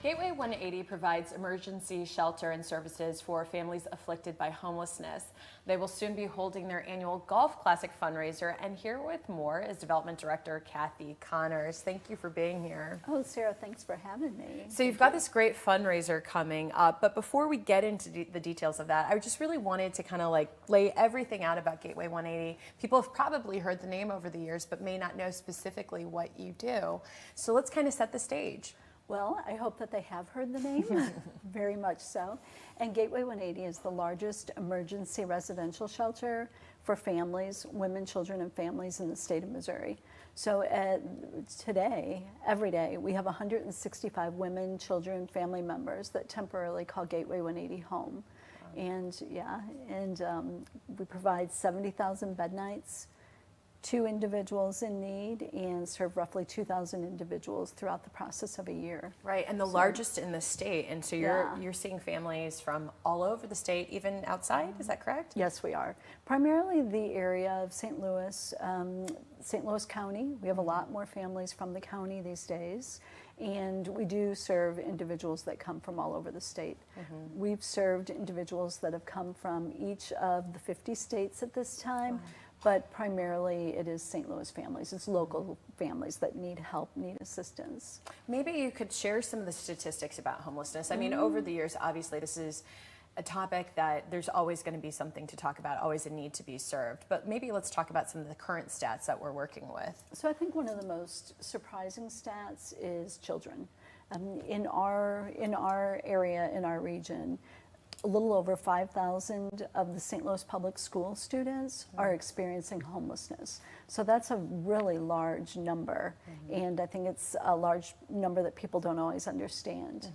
Gateway 180 provides emergency shelter and services for families afflicted by homelessness. They will soon be holding their annual Golf Classic fundraiser, and here with more is Development Director Kathy Connors. Thank you for being here. Oh, Sarah, thanks for having me. So you've got this great fundraiser coming up, but before we get into the details of that, I just really wanted to kind of like lay everything out about Gateway 180. People have probably heard the name over the years, but may not know specifically what you do. So let's kind of set the stage. Well, I hope that they have heard the name, very much so. And Gateway 180 is the largest emergency residential shelter for families, women, children, and families in the state of Missouri. So today, every day, we have 165 women, children, family members that temporarily call Gateway 180 home. And we provide 70,000 bed nights to individuals in need and serve roughly 2,000 individuals throughout the process of a year. Right, and the largest in the state, and so you're seeing families from all over the state, even outside, is that correct? Yes, we are. Primarily the area of St. Louis County. We have a lot more families from the county these days, and we do serve individuals that come from all over the state. We've served individuals that have come from each of the 50 states at this time. But primarily it is St. Louis families. It's local families that need help, need assistance. Maybe you could share some of the statistics about homelessness. I mean, over the years, obviously, this is a topic that there's always going to be something to talk about, always a need to be served. But maybe let's talk about some of the current stats that we're working with. So I think one of the most surprising stats is children. In our area, in our region, a little over 5,000 of the St. Louis public school students are experiencing homelessness. So that's a really large number, and I think it's a large number that people don't always understand.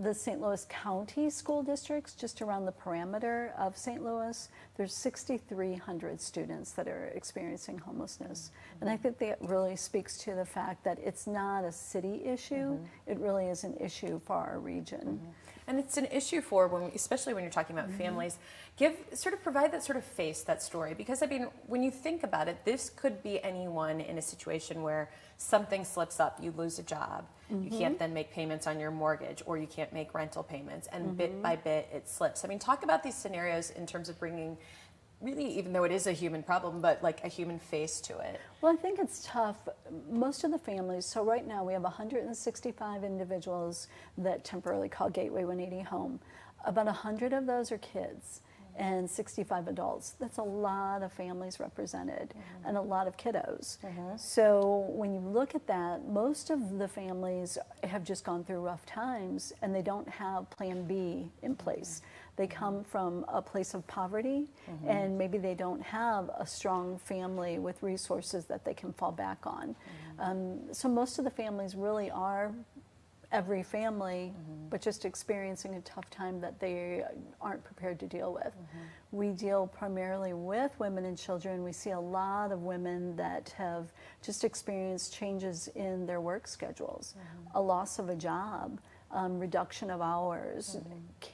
The St. Louis County school districts, just around the perimeter of St. Louis, there's 6,300 students that are experiencing homelessness. And I think that really speaks to the fact that it's not a city issue, it really is an issue for our region. And it's an issue for, especially when you're talking about families, provide that sort of face, that story. Because I mean, when you think about it, this could be anyone in a situation where something slips up, you lose a job, you can't then make payments on your mortgage, or you can't make rental payments, and bit by bit it slips. I mean, talk about these scenarios in terms of bringing, really, even though it is a human problem, but like a human face to it. Well, I think it's tough. Most of the families, so right now we have 165 individuals that temporarily call Gateway 180 home. About 100 of those are kids and 65 adults. That's a lot of families represented and a lot of kiddos. So when you look at that, most of the families have just gone through rough times and they don't have plan B in place. They come from a place of poverty and maybe they don't have a strong family with resources that they can fall back on. So most of the families really are every family, but just experiencing a tough time that they aren't prepared to deal with. We deal primarily with women and children. We see a lot of women that have just experienced changes in their work schedules, a loss of a job, reduction of hours,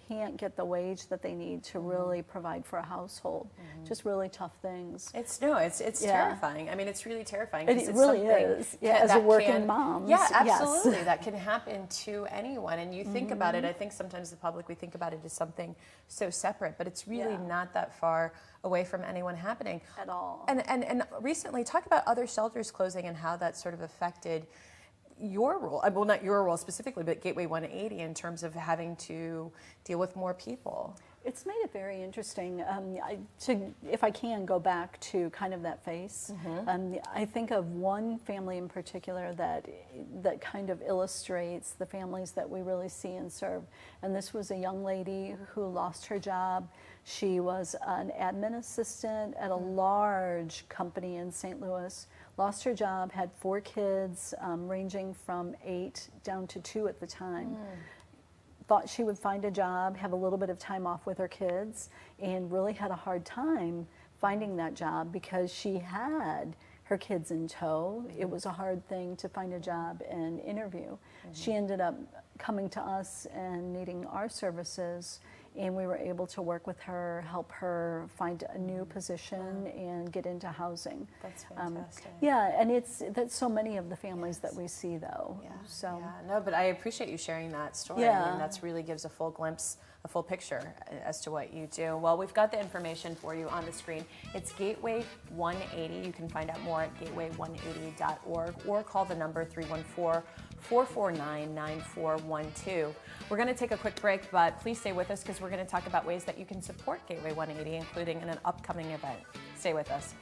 can't get the wage that they need to really provide for a household. Just really tough things. It's terrifying. I mean, it's really terrifying. It really is. Yeah, as a working mom. Yeah, absolutely. Yes. That can happen to anyone. And you think about it, I think sometimes the public, we think about it as something so separate, but it's really not that far away from anyone happening. At all. And recently, talk about other shelters closing and how that sort of affected your role, well, not your role specifically, but Gateway 180 in terms of having to deal with more people. It's made it very interesting. If I can go back to kind of that face, I think of one family in particular that kind of illustrates the families that we really see and serve. And this was a young lady who lost her job. She was an admin assistant at a large company in St. Louis. Lost her job, had 4 kids, ranging from 8 down to 2 at the time. Thought she would find a job, have a little bit of time off with her kids, and really had a hard time finding that job because she had her kids in tow. It was a hard thing to find a job and interview. She ended up coming to us and needing our services, and we were able to work with her, help her find a new position and get into housing. That's fantastic. Yeah, and that's so many of the families that we see though. Yeah. So Yeah. No, but I appreciate you sharing that story. Yeah. I mean, that's really gives a full glimpse, a full picture as to what you do. Well, we've got the information for you on the screen. It's Gateway 180. You can find out more at gateway180.org or call the number 314-449-9412. We're going to take a quick break, but please stay with us because we're going to talk about ways that you can support Gateway 180, including in an upcoming event. Stay with us.